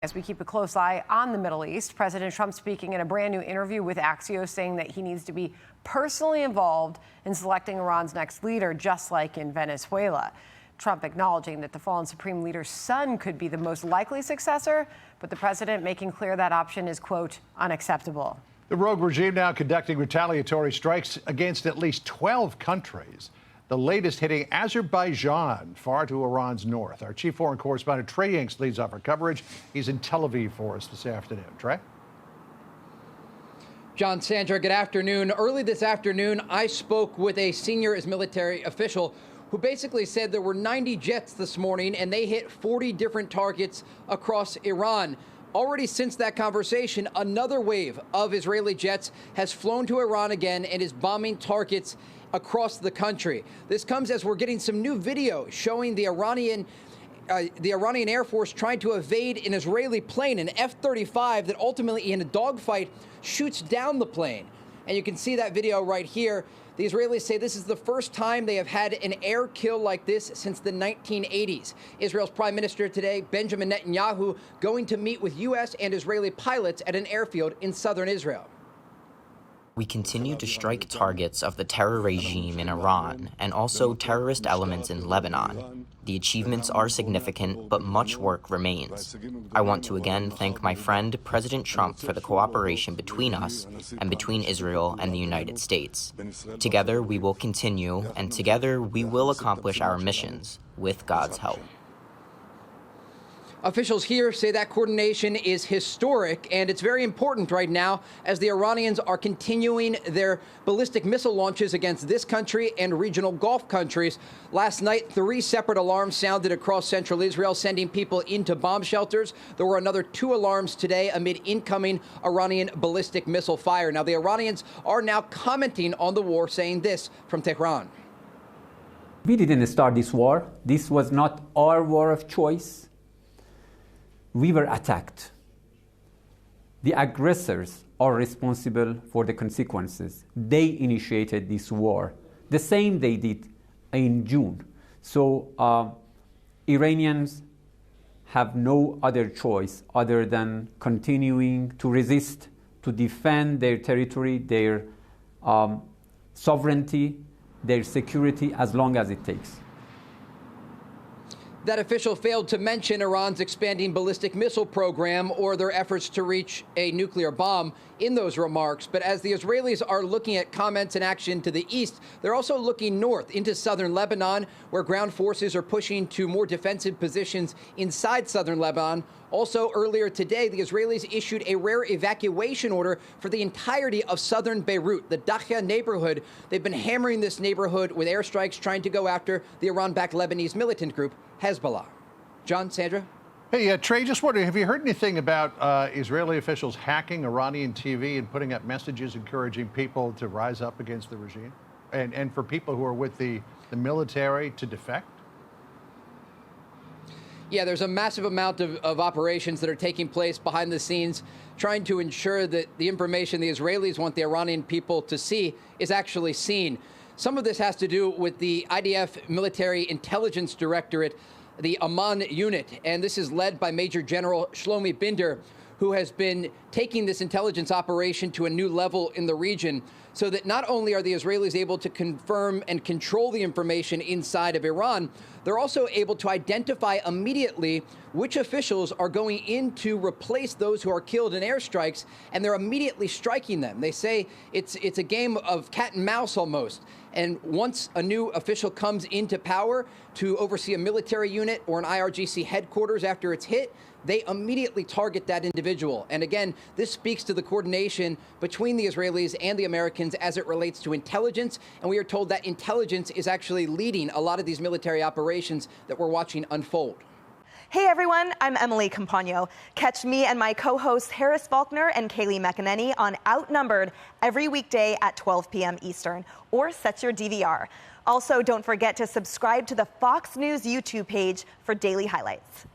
As we keep a close eye on the Middle East, President Trump speaking in a brand new interview with Axios, saying that he needs to be personally involved in selecting Iran's next leader, just like in Venezuela. Trump acknowledging that the fallen supreme leader's son could be the most likely successor, but the president making clear that option is, quote, unacceptable. The rogue regime now conducting retaliatory strikes against at least 12 countries. The latest hitting Azerbaijan, far to Iran's north. Our chief foreign correspondent, Trey Yingst, leads off our coverage. He's in Tel Aviv for us this afternoon. Trey? John, Sandra, good afternoon. Early this afternoon, I spoke with a senior military official who basically said there were 90 jets this morning and they hit 40 different targets across Iran. Already since that conversation, another wave of Israeli jets has flown to Iran again and is bombing targets across the country. This comes as we're getting some new video showing the Iranian Air Force trying to evade an Israeli plane, an F-35, that ultimately in a dogfight shoots down the plane. And you can see that video right here. The Israelis say this is the first time they have had an air kill like this since the 1980s. Israel's Prime Minister today, Benjamin Netanyahu, going to meet with U.S. and Israeli pilots at an airfield in southern Israel. We continue to strike targets of the terror regime in Iran and also terrorist elements in Lebanon. The achievements are significant, but much work remains. I want to again thank my friend, President Trump, for the cooperation between us and between Israel and the United States. Together, we will continue, and together, we will accomplish our missions, with God's help. Officials here say that coordination is historic, and it's very important right now as the Iranians are continuing their ballistic missile launches against this country and regional Gulf countries. Last night, 3 separate alarms sounded across central Israel, sending people into bomb shelters. There were another 2 alarms today amid incoming Iranian ballistic missile fire. Now, the Iranians are now commenting on the war, saying this from Tehran. We didn't start this war. This was not our war of choice. We were attacked. The aggressors are responsible for the consequences. They initiated this war, the same they did in June. So Iranians have no other choice other than continuing to resist, to defend their territory, their sovereignty, their security, as long as it takes. That official failed to mention Iran's expanding ballistic missile program or their efforts to reach a nuclear bomb in those remarks. But as the Israelis are looking at comments and action to the east, they're also looking north into southern Lebanon, where ground forces are pushing to more defensive positions inside southern Lebanon. Also, earlier today, the Israelis issued a rare evacuation order for the entirety of southern Beirut, the Dakhia neighborhood. They've been hammering this neighborhood with airstrikes, trying to go after the Iran-backed Lebanese militant group, Hezbollah. John, Sandra? Hey, Trey, just wondering, have you heard anything about Israeli officials hacking Iranian TV and putting up messages encouraging people to rise up against the regime? And for people who are with the military to defect? Yeah, there's a massive amount of operations that are taking place behind the scenes, trying to ensure that the information the Israelis want the Iranian people to see is actually seen. Some of this has to do with the IDF Military Intelligence Directorate, the Amman unit, and this is led by Major General Shlomi Binder, who has been taking this intelligence operation to a new level in the region, so that not only are the Israelis able to confirm and control the information inside of Iran, they're also able to identify immediately which officials are going in to replace those who are killed in airstrikes, and they're immediately striking them. They say it's a game of cat and mouse almost. And once a new official comes into power to oversee a military unit or an IRGC headquarters after it's hit, they immediately target that individual. And again, this speaks to the coordination between the Israelis and the Americans as it relates to intelligence. And we are told that intelligence is actually leading a lot of these military operations that we're watching unfold. Hey everyone, I'm Emily Campagno. Catch me and my co-hosts Harris Faulkner and Kaylee McEnany on Outnumbered every weekday at 12 p.m. Eastern, or set your DVR. Also, don't forget to subscribe to the Fox News YouTube page for daily highlights.